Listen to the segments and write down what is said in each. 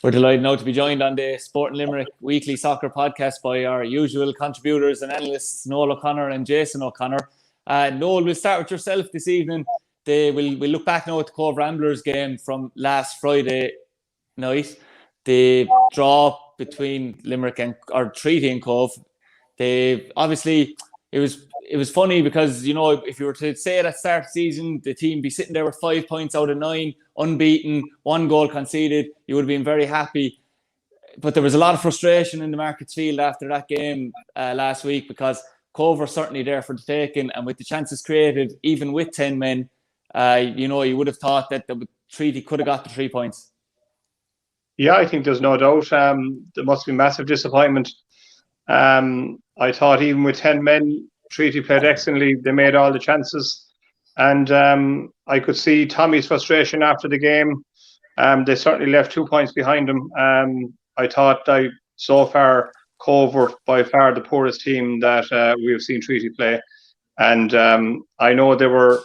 We're delighted now to be joined on the Sport and Limerick weekly soccer podcast by our usual contributors and analysts, Noel O'Connor and Jason O'Connor. Noel, we'll start with yourself this evening. We'll look back now at the Cove Ramblers game from last Friday night. The draw between Limerick or Treaty and Cove. Obviously, it was funny because, you know, if you were to say at the start of the season, the team be sitting there with 5 points out of 9, unbeaten, 1 goal conceded, you would have been very happy. But there was a lot of frustration in the Markets Field after that game last week, because Cove were certainly there for the taking, and with the chances created, even with 10 men, you would have thought that the Treaty could have got the 3 points. Yeah, I think there's no doubt. There must be massive disappointment. I thought even with 10 men, Treaty played excellently. They made all the chances. And I could see Tommy's frustration after the game. They certainly left 2 points behind them. I thought so far, Cove were by far the poorest team that we have seen Treaty play. And I know they were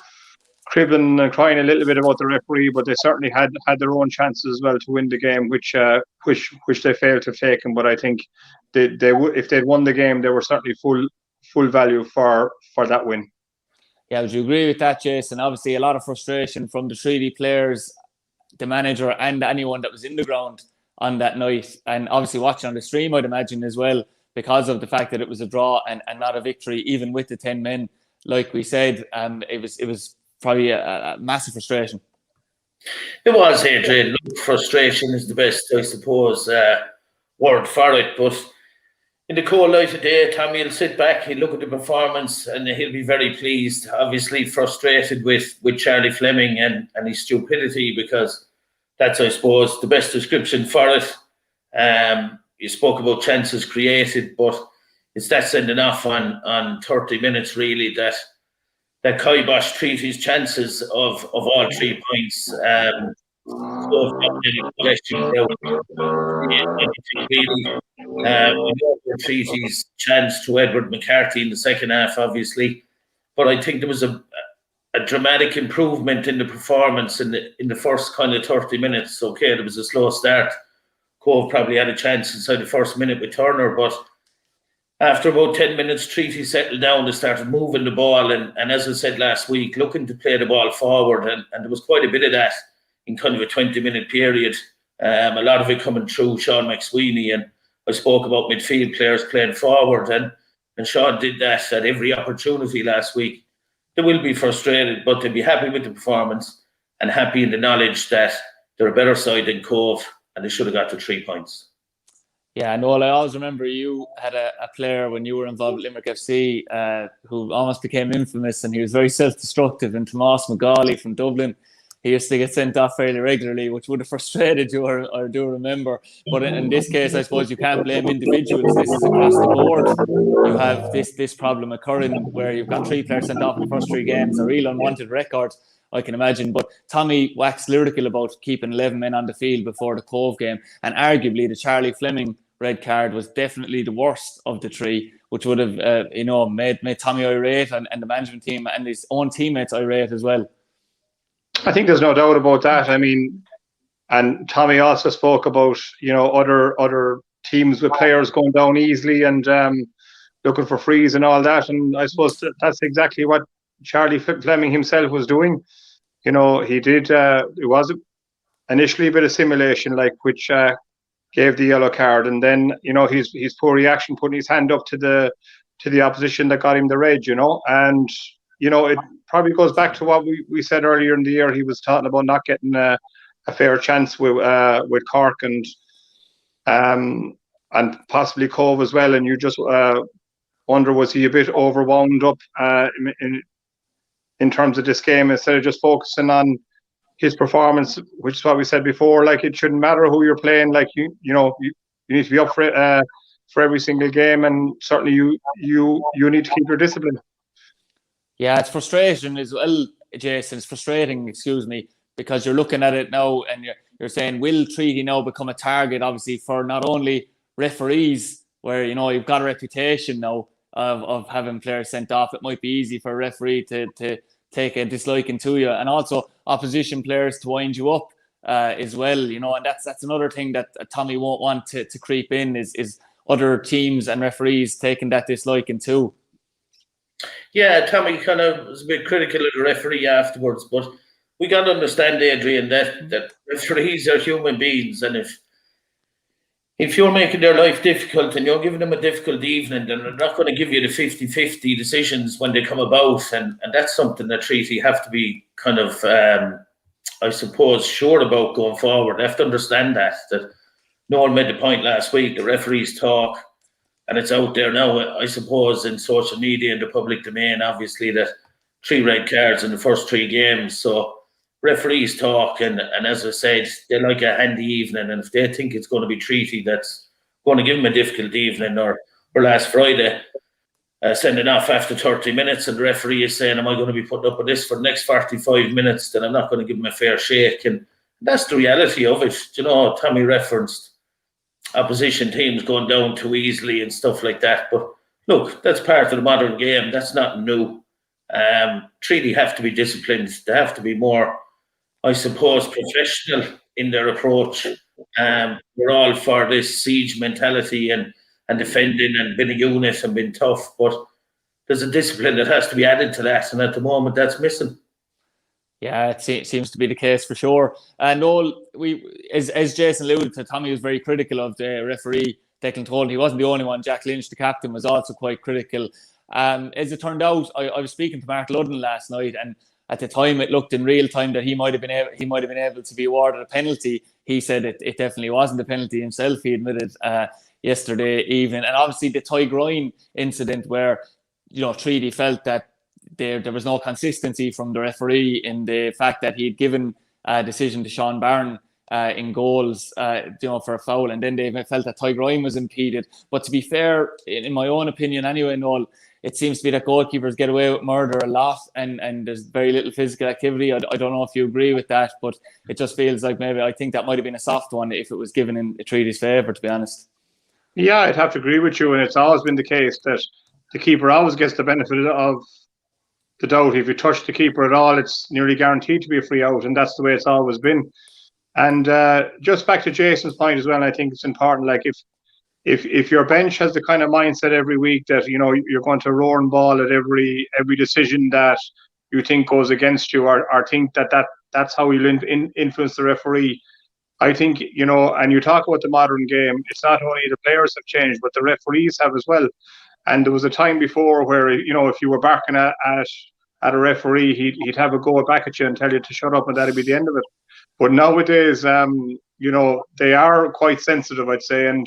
cribbling and crying a little bit about the referee, but they certainly had their own chances as well to win the game, which they failed to have taken. But I think they would, if they'd won the game, they were certainly full value for that win. Yeah, would you agree with that, Jason? Obviously, a lot of frustration from the Treaty players, the manager, and anyone that was in the ground on that night, and obviously watching on the stream, I'd imagine as well, because of the fact that it was a draw and not a victory, even with the 10 men. Like we said, it was probably a massive frustration. It was, Adrian. Look, frustration is the best, I suppose, word for it. But in the cold light of day, Tommy will sit back, he'll look at the performance, and he'll be very pleased. Obviously frustrated with Charlie Fleming and his stupidity, because that's, I suppose, the best description for it. You spoke about chances created, but it's that sending off on 30 minutes, really, that kibosh Treaty's chances of all 3 points. Treaty's chance to Edward McCarthy in the second half, obviously, but I think there was a dramatic improvement in the performance in the first kind of 30 minutes. Okay, there was a slow start. Cove probably had a chance inside the first minute with Turner, but after about 10 minutes, Treaty settled down. They started moving the ball, and as I said last week, looking to play the ball forward, and there was quite a bit of that in kind of a 20-minute period. A lot of it coming through Sean McSweeney, and I spoke about midfield players playing forward, and Sean did that at every opportunity last week. They will be frustrated, but they'll be happy with the performance and happy in the knowledge that they're a better side than Cove, and they should have got to 3 points. Yeah, Noel, I always remember you had a player when you were involved with Limerick FC who almost became infamous, and he was very self-destructive, and Tomas McGauley from Dublin. He used to get sent off fairly regularly, which would have frustrated you, or do remember. But in this case, I suppose you can't blame individuals. This is across the board. You have this problem occurring where you've got 3 players sent off in the first 3 games, a real unwanted record, I can imagine. But Tommy waxed lyrical about keeping 11 men on the field before the Cove game, and arguably the Charlie Fleming red card was definitely the worst of the 3, which would have made Tommy irate, and the management team and his own teammates irate as well. I think there's no doubt about that. I mean, and Tommy also spoke about, other teams with players going down easily and looking for frees and all that. And I suppose that's exactly what Charlie Fleming himself was doing. He did. It was initially a bit of simulation, which gave the yellow card, and then his poor reaction, putting his hand up to the opposition that got him the red. And it probably goes back to what we said earlier in the year. He was talking about not getting a fair chance with Cork and possibly Cove as well. And you just wonder, was he a bit overwound up in terms of this game, instead of just focusing on his performance, which is what we said before. It shouldn't matter who you're playing. You need to be up for every single game, and certainly you need to keep your discipline. Yeah, it's frustration as well, Jason. It's frustrating, because you're looking at it now and you're saying, will Treaty now become a target, obviously, for not only referees, where, you've got a reputation now of having players sent off. It might be easy for a referee to take a disliking to you, and also opposition players to wind you up as well, you know, and that's another thing that Tommy won't want to creep in is other teams and referees taking that disliking too. Yeah, Tommy kind of was a bit critical of the referee afterwards, but we got to understand, Adrian, that referees are human beings, and if you're making their life difficult and you're giving them a difficult evening, then they're not going to give you the 50-50 decisions when they come about, and that's something that Treaty have to be kind of, I suppose, sure about going forward. They have to understand that Noel made the point last week, the referees talk, and it's out there now, I suppose, in social media and the public domain, obviously, that 3 red cards in the first 3 games. So referees talk, and as I said, they like a handy evening, and if they think it's going to be Treaty that's going to give them a difficult evening, or last Friday, sending off after 30 minutes, and the referee is saying, am I going to be putting up with this for the next 45 minutes, then I'm not going to give them a fair shake. And that's the reality of it. You know, Tommy referenced opposition teams going down too easily and stuff like that. But look, that's part of the modern game. That's not new. Treaty have to be disciplined. They have to be more, I suppose, professional in their approach. We're all for this siege mentality and defending and being a unit and being tough, but there's a discipline that has to be added to that, and at the moment that's missing. Yeah, it seems to be the case for sure. Noel, as Jason alluded to, Tommy was very critical of the referee, Declan Tolan. He wasn't the only one. Jack Lynch, the captain, was also quite critical. As it turned out, I was speaking to Mark Ludden last night, and at the time it looked in real time that he might have been able to be awarded a penalty. He said it definitely wasn't a penalty himself. He admitted yesterday evening, and obviously the Ty Groin incident where, you know, Treaty felt that there was no consistency from the referee in the fact that he had given a decision to Sean Barron in goals, you know, for a foul, and then they felt that Ty Groin was impeded. But to be fair, in my own opinion anyway, Noel, it seems to be that goalkeepers get away with murder a lot, and there's very little physical activity. I don't know if you agree with that, but it just feels like maybe I think that might have been a soft one if it was given in Treaty's favour, to be honest. Yeah, I'd have to agree with you, and it's always been the case that the keeper always gets the benefit of the doubt. If you touch the keeper at all, it's nearly guaranteed to be a free out, and that's the way it's always been. And just back to Jason's point as well, I think it's important, like if your bench has the kind of mindset every week that, you know, you're going to roar and ball at every decision that you think goes against you, or think that's how you'll influence the referee. I think, you know, and you talk about the modern game, it's not only the players have changed, but the referees have as well. And there was a time before where, you know, if you were barking at a referee, he'd have a go back at you and tell you to shut up, and that'd be the end of it. But nowadays, you know, they are quite sensitive, I'd say. And,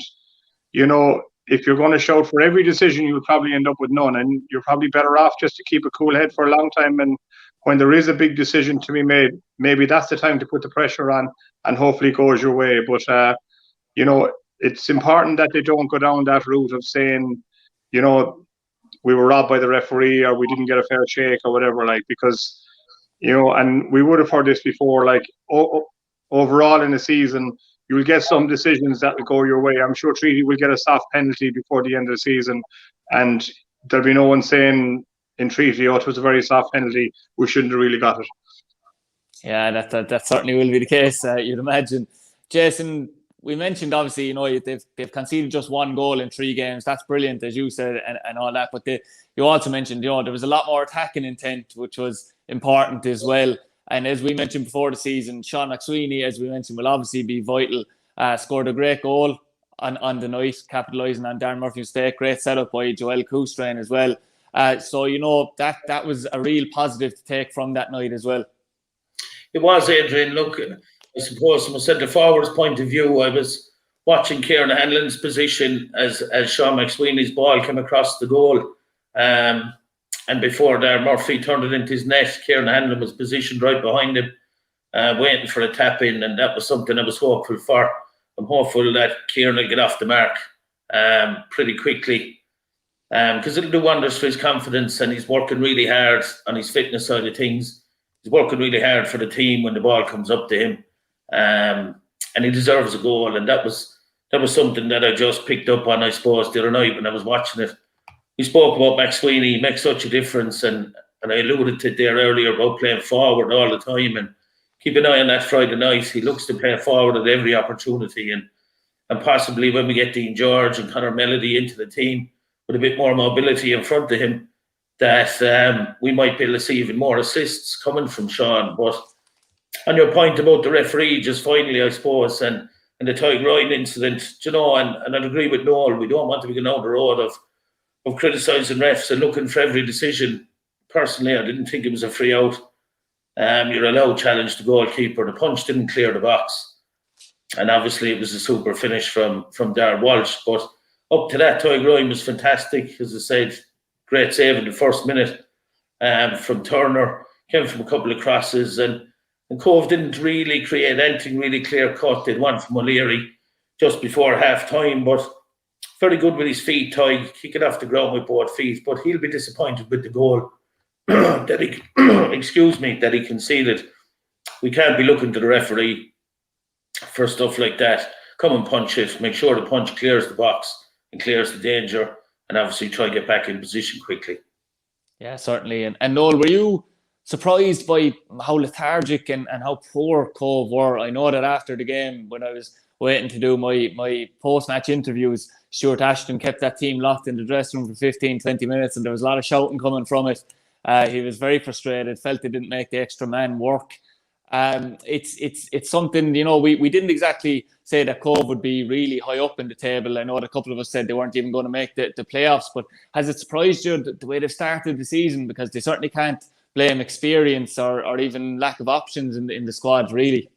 you know, if you're going to shout for every decision, you'll probably end up with none. And you're probably better off just to keep a cool head for a long time. And when there is a big decision to be made, maybe that's the time to put the pressure on, and hopefully it goes your way. But, you know, it's important that they don't go down that route of saying, you know, we were robbed by the referee, or we didn't get a fair shake, or whatever, like, because, you know, and we would have heard this before, like, overall in a season, you will get some decisions that will go your way. I'm sure Treaty will get a soft penalty before the end of the season, and there'll be no one saying in Treaty, oh, it was a very soft penalty, we shouldn't have really got it. Yeah, that certainly will be the case, you'd imagine. Jason, we mentioned, obviously, you know, they've conceded just 1 goal in 3 games. That's brilliant, as you said, and all that. But you also mentioned, you know, there was a lot more attacking intent, which was important as well. And as we mentioned before the season, Sean McSweeney, as we mentioned, will obviously be vital. Scored a great goal on the night, capitalising on Darren Murphy's mistake. Great setup by Joel Kustrain as well. So, you know, that was a real positive to take from that night as well. It was, Adrian. Look, I suppose from a centre forward's point of view, I was watching Kieran Hanlon's position as Sean McSweeney's ball came across the goal. And before Darren Murphy turned it into his net, Kieran Hanlon was positioned right behind him, waiting for a tap in, and that was something I was hopeful for. I'm hopeful that Kieran will get off the mark pretty quickly, because it'll do wonders for his confidence, and he's working really hard on his fitness side of things. He's working really hard for the team when the ball comes up to him, and he deserves a goal. And that was something that I just picked up on, I suppose, the other night when I was watching it. We spoke about McSweeney. He makes such a difference, and I alluded to it there earlier about playing forward all the time. And keep an eye on that Friday night. He looks to play forward at every opportunity, and possibly when we get Dean George and Conor Melody into the team with a bit more mobility in front of him, that we might be able to see even more assists coming from Sean. But on your point about the referee, just finally, I suppose, and the Tyg Ryan incident, you know, and I'd agree with Noel, we don't want to be going down the road of criticising refs and looking for every decision. Personally, I didn't think it was a free out. You're allowed challenge the goalkeeper. The punch didn't clear the box. And obviously it was a super finish from Darren Walsh. But up to that, Tyg Ryan was fantastic. As I said, great save in the first minute from Turner. Came from a couple of crosses. And Cove didn't really create anything really clear-cut. They'd one from O'Leary just before half-time. But very good with his feet, Tyg. Kicking off the ground with both feet. But he'll be disappointed with the goal that he conceded. We can't be looking to the referee for stuff like that. Come and punch it. Make sure the punch clears the box and clears the danger, and obviously try to get back in position quickly. Yeah, certainly. And Noel, were you surprised by how lethargic and how poor Cove were? I know that after the game, when I was waiting to do my post-match interviews, Stuart Ashton kept that team locked in the dressing room for 15, 20 minutes, and there was a lot of shouting coming from it. He was very frustrated, felt they didn't make the extra man work. It's something, you know, we didn't exactly say that Cove would be really high up in the table. I know that a couple of us said they weren't even going to make the playoffs, but has it surprised you the way they've started the season? Because they certainly can't blame experience or even lack of options in the squad, really.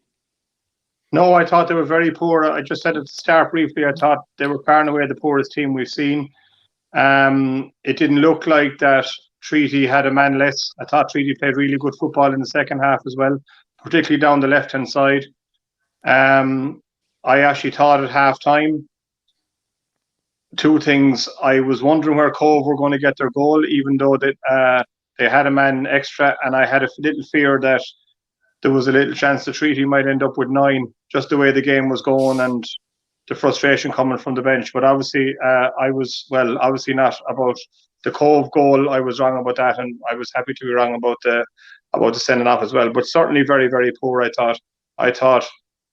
No, I thought they were very poor. I just said at the start briefly, I thought they were far and away the poorest team we've seen. It didn't look like that Treaty had a man less. I thought Treaty played really good football in the second half as well, particularly down the left-hand side. I actually thought at half-time, two things. I was wondering where Cove were going to get their goal, even though they had a man extra, and I had a little fear that there was a little chance the Treaty might end up with 9, just the way the game was going and the frustration coming from the bench. But obviously, obviously not about the Cove goal. I was wrong about that, and I was happy to be wrong about the sending off as well. But certainly very, very poor, I thought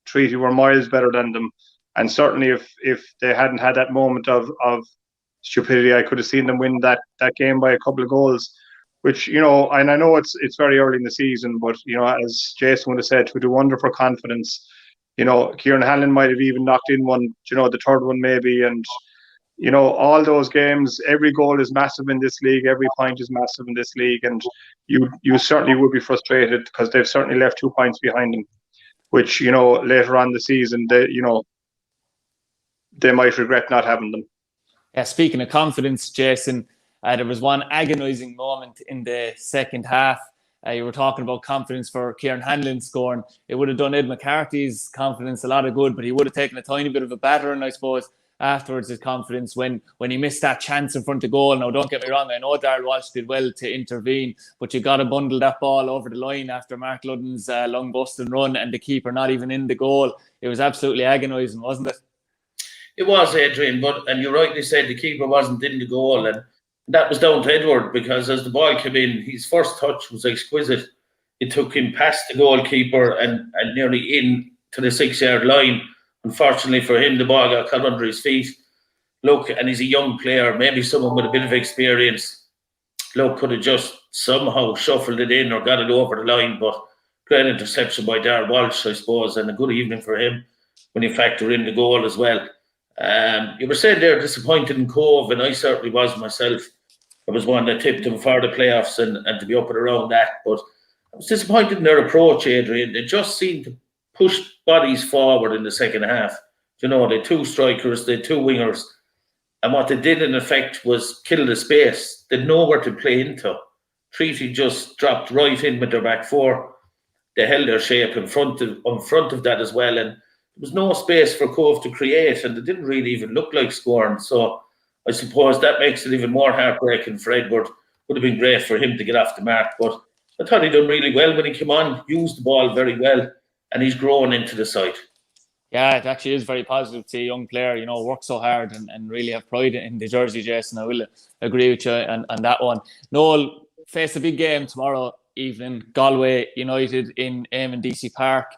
Treaty were miles better than them. And certainly if they hadn't had that moment of stupidity, I could have seen them win that game by a couple of goals. Which, you know, and I know it's very early in the season, but, you know, as Jason would have said, to do wonder for confidence. You know, Kieran Hanlon might have even knocked in one, you know, the third one maybe. And, you know, all those games, every goal is massive in this league. Every point is massive in this league. And you certainly would be frustrated because they've certainly left 2 points behind them, which, you know, later on in the season, they might regret not having them. Yeah, speaking of confidence, Jason, there was one agonising moment in the second half. You were talking about confidence for Kieran Hanlon scoring. It would have done Ed McCarthy's confidence a lot of good, but he would have taken a tiny bit of a battering, I suppose, afterwards, his confidence when he missed that chance in front of goal. Now, don't get me wrong, I know Darrell Walsh did well to intervene, but you got to bundle that ball over the line after Mark Ludden's long busting run and the keeper not even in the goal. It was absolutely agonising, wasn't it? It was, Adrian, and you rightly said the keeper wasn't in the goal, and that was down to Edward, because as the ball came in, his first touch was exquisite. It took him past the goalkeeper and nearly in to the 6-yard line. Unfortunately for him, the ball got caught under his feet. Look, and he's a young player, maybe someone with a bit of experience. Look, could have just somehow shuffled it in or got it over the line, but great interception by Darrell Walsh, I suppose, and a good evening for him when you factor in the goal as well. You were saying they're disappointed in Cove, and I certainly was myself. I was one that tipped them for the playoffs and to be up and around that. But I was disappointed in their approach, Adrian. They just seemed to push bodies forward in the second half. You know, they had 2 strikers, they had 2 wingers. And what they did in effect was kill the space. They had nowhere to play into. Treaty just dropped right in with their back 4. They held their shape in front of that as well. And there was no space for Cove to create, and they didn't really even look like scoring. So I suppose that makes it even more heartbreaking for Edward. Would have been great for him to get off the mark, but I thought he done really well when he came on, used the ball very well, and he's grown into the side. Yeah, it actually is very positive to see a young player, you know, work so hard and really have pride in the jersey, Jason. I will agree with you on that one. Noel, face a big game tomorrow evening. Galway United in Eamon DC Park.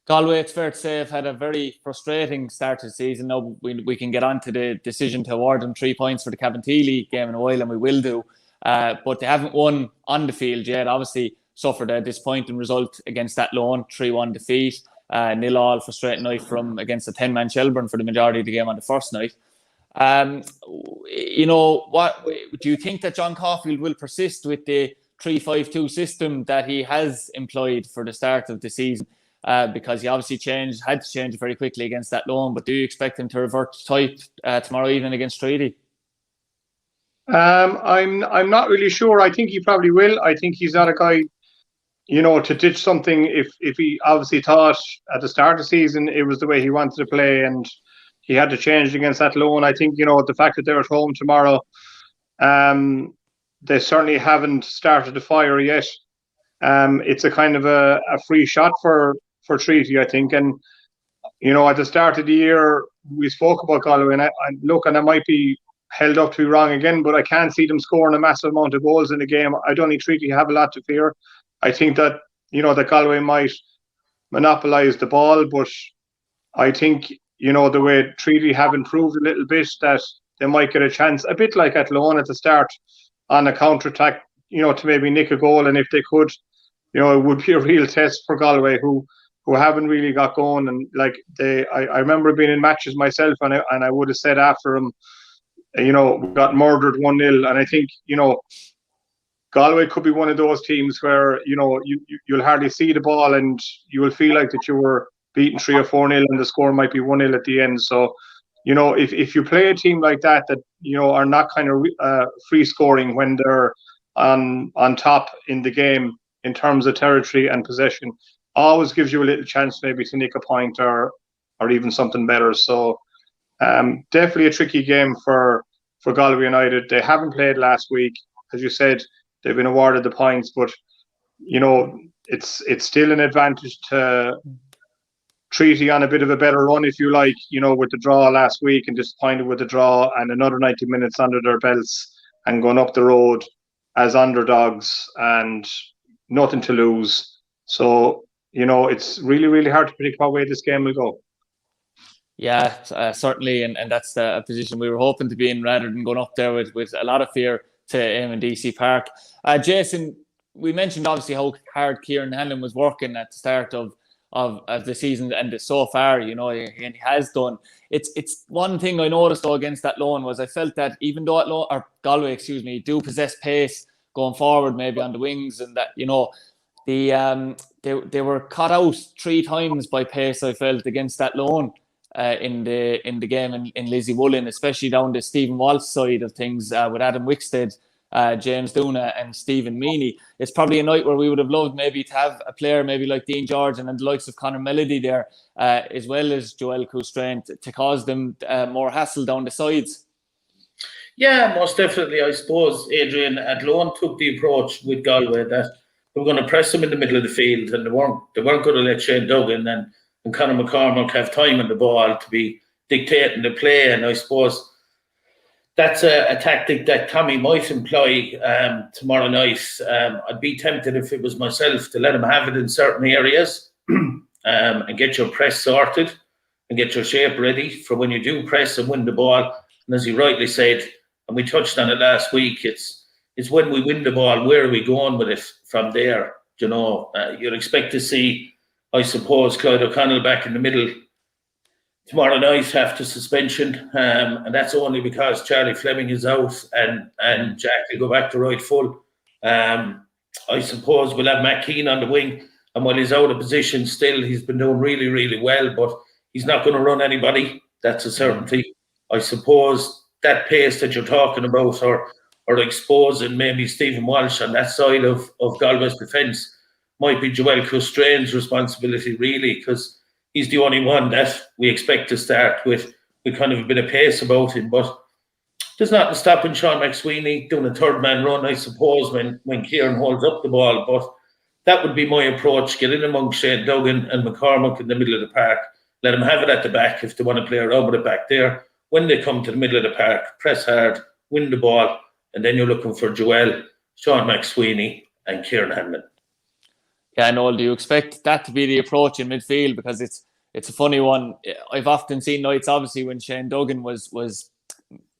Galway, it's fair to say, have had a very frustrating start to the season. Now we can get on to the decision to award them 3 points for the Cabinteely game in a while, and we will do. But they haven't won on the field yet. Obviously, suffered a disappointing result against that Athlone, 3-1 defeat. 0-0 frustrating night from against a 10-man Shelburne for the majority of the game on the first night. What do you think that John Caulfield will persist with the 3-5-2 system that he has employed for the start of the season? Because he obviously had to change it very quickly against that Athlone. But do you expect him to revert type tomorrow evening against Treaty? I'm not really sure. I think he probably will. I think he's not a guy, to ditch something if he obviously thought at the start of the season it was the way he wanted to play and he had to change against that Athlone. I think, the fact that they're at home tomorrow, they certainly haven't started the fire yet. It's a kind of a free shot for Treaty, I think. And, at the start of the year, we spoke about Galway, and I might be held up to be wrong again, but I can't see them scoring a massive amount of goals in the game. I don't think Treaty have a lot to fear. I think that, that Galway might monopolise the ball, but I think, the way Treaty have improved a little bit, that they might get a chance, a bit like Athlone at the start, on a counter-attack, to maybe nick a goal. And if they could, it would be a real test for Galway, who haven't really got going. And I remember being in matches myself, and I would have said after them, we got murdered 1-0. And I think, Galway could be one of those teams where, you'll hardly see the ball and you will feel like that you were beaten 3 or 4-0 and the score might be 1-0 at the end. So, if you play a team like that, are not kind of free scoring when they're on top in the game in terms of territory and possession, always gives you a little chance maybe to nick a point or even something better. So definitely a tricky game for Galway United. They haven't played last week. As you said, they've been awarded the points, but it's still an advantage to Treaty on a bit of a better run, if you like, with the draw last week and disappointed with the draw and another 90 minutes under their belts and going up the road as underdogs and nothing to lose. So, it's really, really hard to predict what way this game will go. Yeah, certainly. And that's a position we were hoping to be in rather than going up there with a lot of fear to Eamon DC Park. Jason, we mentioned obviously how hard Kieran Hanlon was working at the start of the season, and so far, he has done. It's one thing I noticed though against that Athlone was I felt that even though Galway, do possess pace going forward, maybe on the wings, and that they were caught out 3 times by pace. I felt against that Athlone in the game in Lizzie Woolen, especially down the Stephen Walsh side of things with Adam Wickstead, James Duna and Stephen Meany. It's probably a night where we would have loved maybe to have a player maybe like Dean George and the likes of Conor Melody there, as well as Joel Coustrain to cause them more hassle down the sides. Yeah, most definitely. I suppose Adrian Athlone took the approach with Galway that they were going to press them in the middle of the field, and they weren't going to let Shane Duggan and Conor McCormack have time on the ball to be dictating the play. And I suppose that's a tactic that Tommy might employ tomorrow night. I'd be tempted, if it was myself, to let him have it in certain areas and get your press sorted and get your shape ready for when you do press and win the ball. And as you rightly said, and we touched on it last week, it's when we win the ball, where are we going with it from there? You'd expect to see, I suppose, Clyde O'Connell back in the middle tomorrow night after suspension, and that's only because Charlie Fleming is out and Jack will go back to right full. I suppose we'll have Matt Keane on the wing, and while he's out of position still, he's been doing really, really well, but he's not going to run anybody. That's a certainty. I suppose that pace that you're talking about, or exposing maybe Stephen Walsh on that side of Galway's defence, might be Joel Coustrain's responsibility, really, because he's the only one that we expect to start with kind of a bit of pace about him. But there's nothing stopping Sean McSweeney doing a third man run, I suppose, when Kieran holds up the ball. But that would be my approach. Get in among Shane Duggan and McCormack in the middle of the park. Let them have it at the back if they want to play around with it back there. When they come to the middle of the park, press hard, win the ball, and then you're looking for Joel, Sean McSweeney and Kieran Hanlon. Yeah, Noel, do you expect that to be the approach in midfield? Because it's a funny one. I've often seen nights, obviously, when Shane Duggan was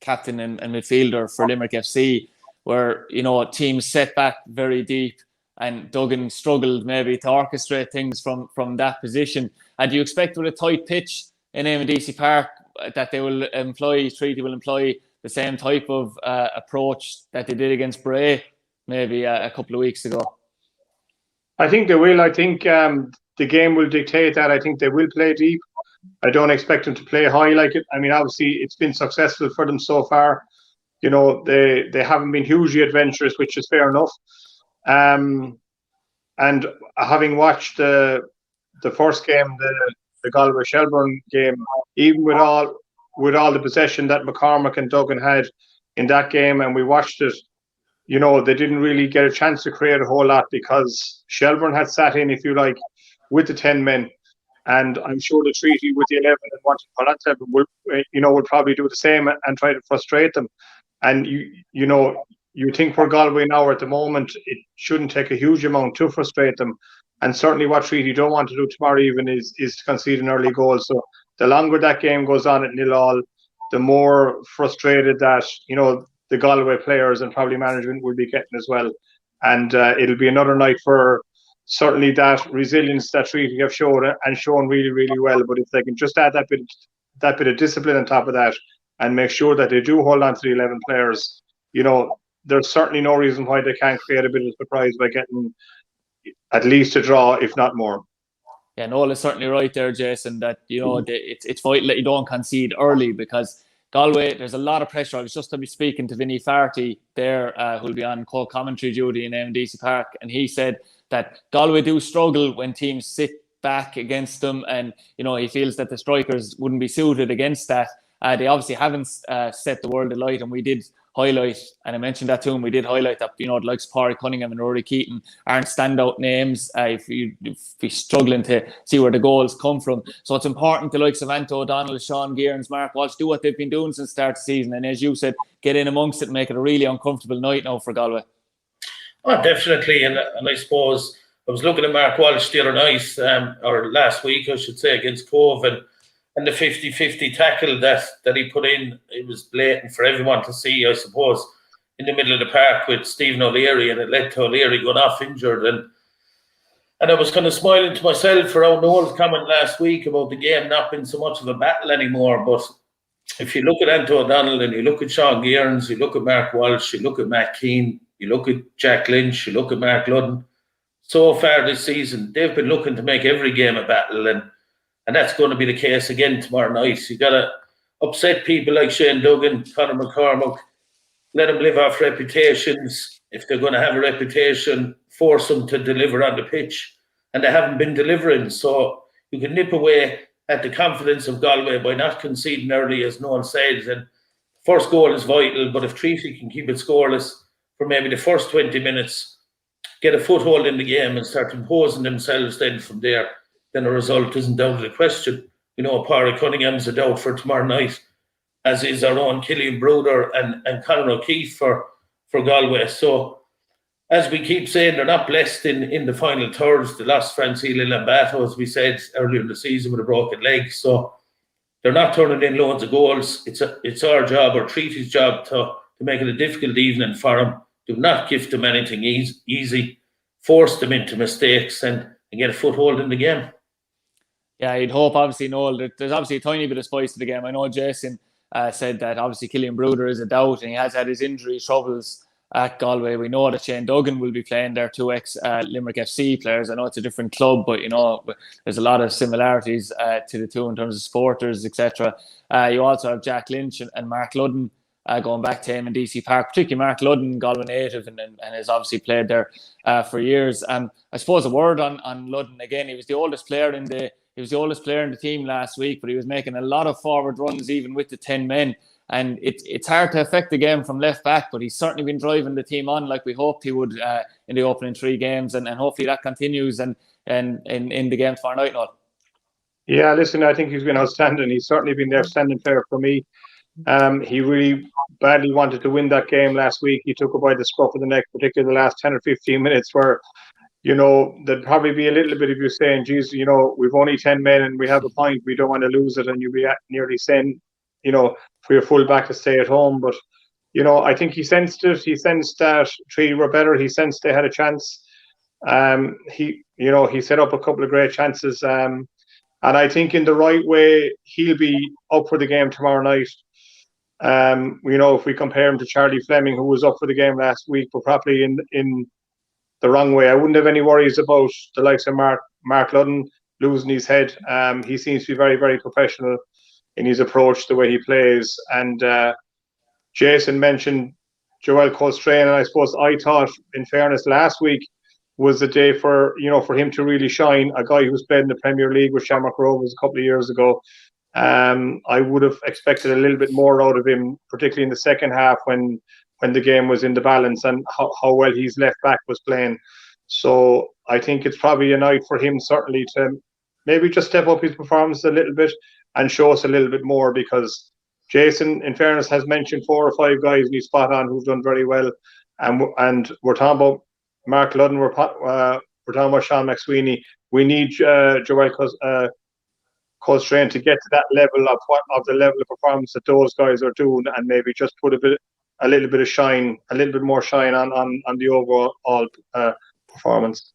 captain and midfielder for Limerick FC, where, you know, teams set back very deep and Duggan struggled maybe to orchestrate things from that position. And do you expect with a tight pitch in AMDC Park that Treaty will employ the same type of approach that they did against Bray maybe a couple of weeks ago? I think they will. I think the game will dictate that. I think they will play deep. I don't expect them to play high like it. I mean, obviously, it's been successful for them so far. You know, they haven't been hugely adventurous, which is fair enough. And having watched the first game, the Galway Shelburne game, even with all the possession that McCormack and Duggan had in that game, and we watched it, you know, they didn't really get a chance to create a whole lot because Shelburne had sat in, if you like, with the 10 men. And I'm sure the Treaty with the 11 and wanting Palateb would probably do the same and try to frustrate them. And you think for Galway now at the moment, it shouldn't take a huge amount to frustrate them. And certainly what Treaty don't want to do tomorrow even is to concede an early goal. So the longer that game goes on at 0-0, the more frustrated that, you know, the Galway players and probably management will be getting as well. And it'll be another night for certainly that resilience that Treaty have shown really, really well. But if they can just add that bit of discipline on top of that and make sure that they do hold on to the 11 players, you know, there's certainly no reason why they can't create a bit of surprise by getting at least a draw, if not more. Yeah, Noel is certainly right there, Jason, that, you know, it's vital that you don't concede early because Galway, there's a lot of pressure. I was just speaking to Vinny Farty there, who'll be on co-commentary duty in MDC Park, and he said that Galway do struggle when teams sit back against them, and, you know, he feels that the strikers wouldn't be suited against that. They obviously haven't set the world alight, and we did highlight, and I mentioned that to him, we did highlight that, you know, the likes of Pádraig Cunningham and Rory Keaton aren't standout names if you're struggling to see where the goals come from. So it's important the likes of Anto O'Donnell, Sean Gearns, Mark Walsh do what they've been doing since the start of the season, and as you said, get in amongst it and make it a really uncomfortable night now for Galway. Oh, definitely, and I suppose I was looking at Mark Walsh the other night, or last week I should say, against Cove, and the 50-50 tackle that he put in, it was blatant for everyone to see, I suppose, in the middle of the park with Stephen O'Leary, and it led to O'Leary going off injured. And I was kind of smiling to myself for how Noel's comment last week about the game not being so much of a battle anymore. But if you look at Anto O'Donnell and you look at Sean Gearns, you look at Mark Walsh, you look at Matt Keane, you look at Jack Lynch, you look at Mark Ludden, so far this season, they've been looking to make every game a battle, and that's going to be the case again tomorrow night. You got to upset people like Shane Duggan, Conor McCormack, let them live off reputations. If they're going to have a reputation, force them to deliver on the pitch. And they haven't been delivering. So you can nip away at the confidence of Galway by not conceding early, as Noel said. And first goal is vital, but if Treaty can keep it scoreless for maybe the first 20 minutes, get a foothold in the game and start imposing themselves then from there, then a result isn't out of the question. You know, Pádraig Cunningham's a doubt for tomorrow night, as is our own Killian Browder and Conor O'Keefe for Galway. So, as we keep saying, they're not blessed in the final thirds. They lost Francila Lambato, as we said earlier in the season, with a broken leg. So, they're not turning in loads of goals. It's our job, or Treaty's job, to make it a difficult evening for them. Do not give them anything easy. Force them into mistakes and get a foothold in the game. Yeah, you'd hope, obviously, Noel, there's obviously a tiny bit of spice to the game. I know Jason said that obviously Killian Browder is a doubt and he has had his injury troubles at Galway. We know that Shane Duggan will be playing there, two ex-Limerick FC players. I know it's a different club, but, you know, there's a lot of similarities to the two in terms of supporters, etc. You also have Jack Lynch and Mark Ludden going back to him in DC Park, particularly Mark Ludden, Galway native, and has obviously played there for years. I suppose a word on Ludden again. He was the oldest player in the team last week, but he was making a lot of forward runs even with the 10 men. And it's hard to affect the game from left back, but he's certainly been driving the team on like we hoped he would in the opening 3 games, and hopefully that continues and in the game tomorrow night. Not. Yeah, listen, I think he's been outstanding. He's certainly been the outstanding player for me. He really badly wanted to win that game last week. He took it by the scruff of the neck, particularly the last 10 or 15 minutes where you know, there'd probably be a little bit of you saying, geez, you know, we've only 10 men and we have a point, we don't want to lose it, and you'd be nearly saying, you know, for your full back to stay at home. But, you know, I think he sensed it. He sensed that Treaty were better. He sensed they had a chance. He set up a couple of great chances. And I think in the right way, he'll be up for the game tomorrow night. You know, if we compare him to Charlie Fleming, who was up for the game last week, but probably in the wrong way. I wouldn't have any worries about the likes of Mark Ludden losing his head. He seems to be very, very professional in his approach, the way he plays. And Jason mentioned Joel Coltrane, and I suppose I thought, in fairness, last week was the day for him to really shine. A guy who's played in the Premier League with Shamrock Rovers a couple of years ago. I would have expected a little bit more out of him, particularly in the second half when the game was in the balance, and how well his left back was playing. So I think it's probably a night for him, certainly, to maybe just step up his performance a little bit and show us a little bit more, because Jason, in fairness, has mentioned 4 or 5 guys in his spot on who've done very well. And we're talking about Mark Ludden, we're talking about Sean McSweeney. We need Joel Coltrane to get to that level of the level of performance that those guys are doing, and maybe just put a little bit more shine on the overall performance.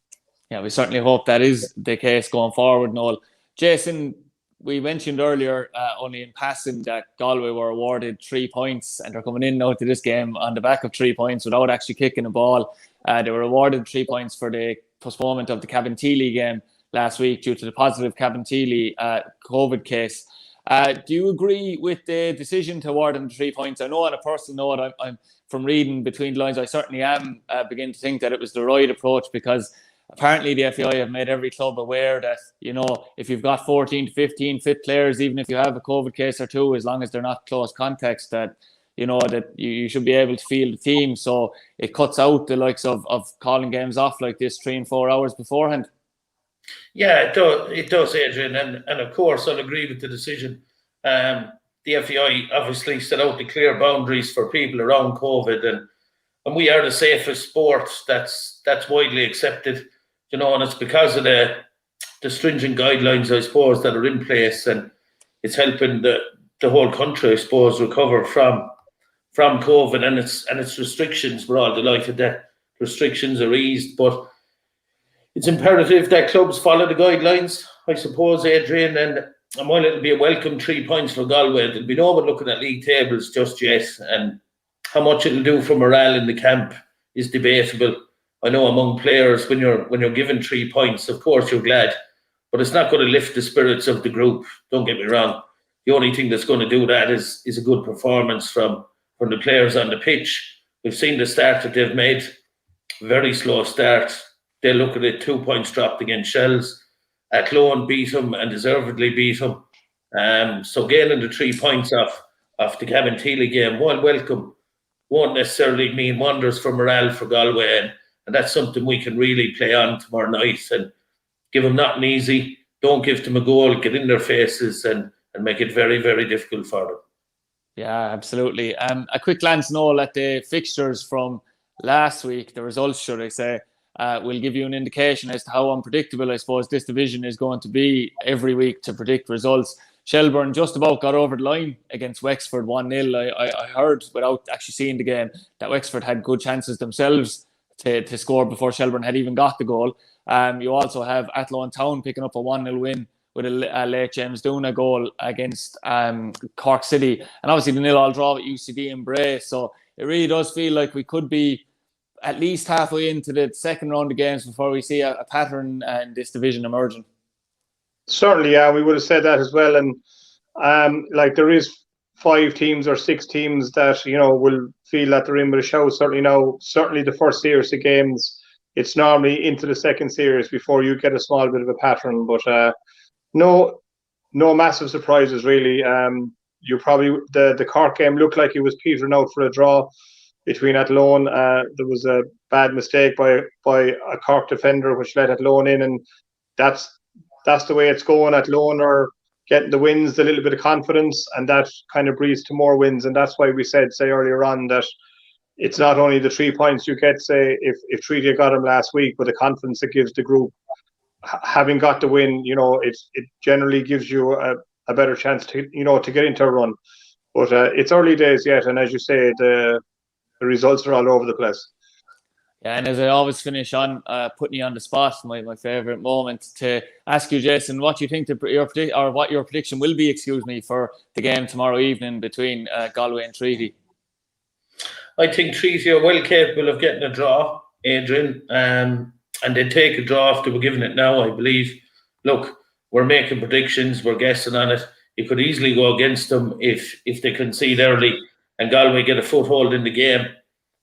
Yeah, we certainly hope that is the case going forward, Noel. Jason, we mentioned earlier, only in passing, that Galway were awarded 3 points, and they're coming in now to this game on the back of 3 points without actually kicking a ball. They were awarded 3 points for the postponement of the Cabinteely game last week due to the positive Cabinteely COVID case. Do you agree with the decision to award them 3 points? I know on a personal note, I'm from reading between the lines, I certainly am beginning to think that it was the right approach, because apparently the FAI have made every club aware that, you know, if you've got 14 to 15 fit players, even if you have a COVID case or two, as long as they're not close contacts, that, you know, that you should be able to field the team. So it cuts out the likes of calling games off like this 3 and 4 hours beforehand. Yeah, it does, Adrian, and of course I'll agree with the decision. The FAI obviously set out the clear boundaries for people around COVID, and we are the safest sport that's widely accepted, you know, and it's because of the stringent guidelines, I suppose, that are in place, and it's helping the whole country, I suppose, recover from COVID and its restrictions. We're all delighted that restrictions are eased, but it's imperative that clubs follow the guidelines, I suppose, Adrian, and while it'll be a welcome 3 points for Galway, there'll be no one looking at league tables just yet, and how much it'll do for morale in the camp is debatable. I know among players, when you're given 3 points, of course you're glad, but it's not going to lift the spirits of the group. Don't get me wrong. The only thing that's going to do that is a good performance from the players on the pitch. We've seen the start that they've made, very slow start. They look at it, 2 points dropped against Shells. Athlone beat them and deservedly beat them. So gaining the 3 points off the Cabinteely game, while welcome, won't necessarily mean wonders for morale for Galway, and that's something we can really play on tomorrow night and give them nothing easy. Don't give them a goal, get in their faces and make it very, very difficult for them. Yeah, absolutely. A quick glance, Noel, at the fixtures from last week, the results, should I say, will give you an indication as to how unpredictable, I suppose, this division is going to be every week to predict results. Shelburne just about got over the line against Wexford 1-0. I heard, without actually seeing the game, that Wexford had good chances themselves to score before Shelburne had even got the goal. You also have Athlone Town picking up a 1-0 win with a late James Doona goal against Cork City. And obviously the 0-0 draw with UCD and Bray. So it really does feel like we could be at least halfway into the second round of games before we see a pattern in this division emerging. Certainly, yeah, we would have said that as well. And like there is 5 teams or 6 teams that, you know, will feel that they're in with a show. Certainly the first series of games, it's normally into the second series before you get a small bit of a pattern. But no massive surprises really. You probably the Cork game looked like it was petering out for a draw between Athlone. There was a bad mistake by a Cork defender which let Athlone in, and that's the way it's going. Athlone are getting the wins, a little bit of confidence, and that kind of breeds to more wins. And that's why we said, earlier on, that it's not only the 3 points you get, say, if Treaty got them last week, but the confidence it gives the group. Having got the win, it generally gives you a better chance to to get into a run. But it's early days yet, and as you say, the results are all over the place. Yeah, and as I always finish on putting you on the spot, my favourite moment to ask you, Jason, what you think what your prediction will be, for the game tomorrow evening between Galway and Treaty. I think Treaty are well capable of getting a draw, Adrian, and they take a draw if they were given it now, I believe. Look, we're making predictions, we're guessing on it. It could easily go against them if they concede early and Galway get a foothold in the game.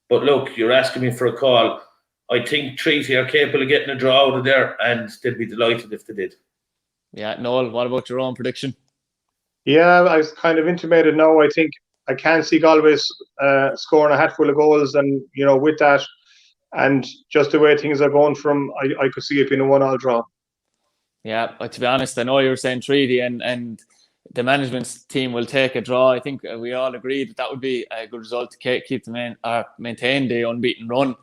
But look, you're asking me for a call. I think Treaty are capable of getting a draw out of there, and they'd be delighted if they did. Yeah, Noel, what about your own prediction? Yeah, I was kind of intimated now. I think I can see Galway scoring a hatful of goals, and with that, and just the way things are going I could see it being a 1-1 draw. Yeah, but to be honest, I know you were saying Treaty and the management team will take a draw. I think we all agree that would be a good result to keep maintain the unbeaten run.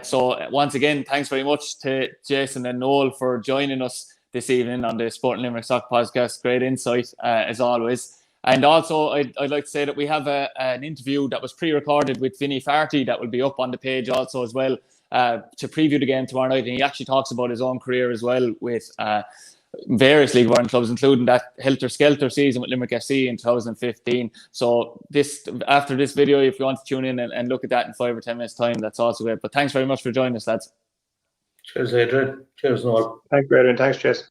So once again, thanks very much to Jason and Noel for joining us this evening on the Sporting Limerick Soccer Podcast. Great insight as always. And also, I'd like to say that we have an interview that was pre-recorded with Vinny Farty that will be up on the page also as well to preview the game tomorrow night. And he actually talks about his own career as well with various League One clubs, including that helter-skelter season with Limerick FC in 2015. So after this video, if you want to tune in and look at that in 5 or 10 minutes' time, that's also great. But thanks very much for joining us, lads. Cheers, Adrian. Cheers, Noel. Thank you, Adrian. Thanks, Jess.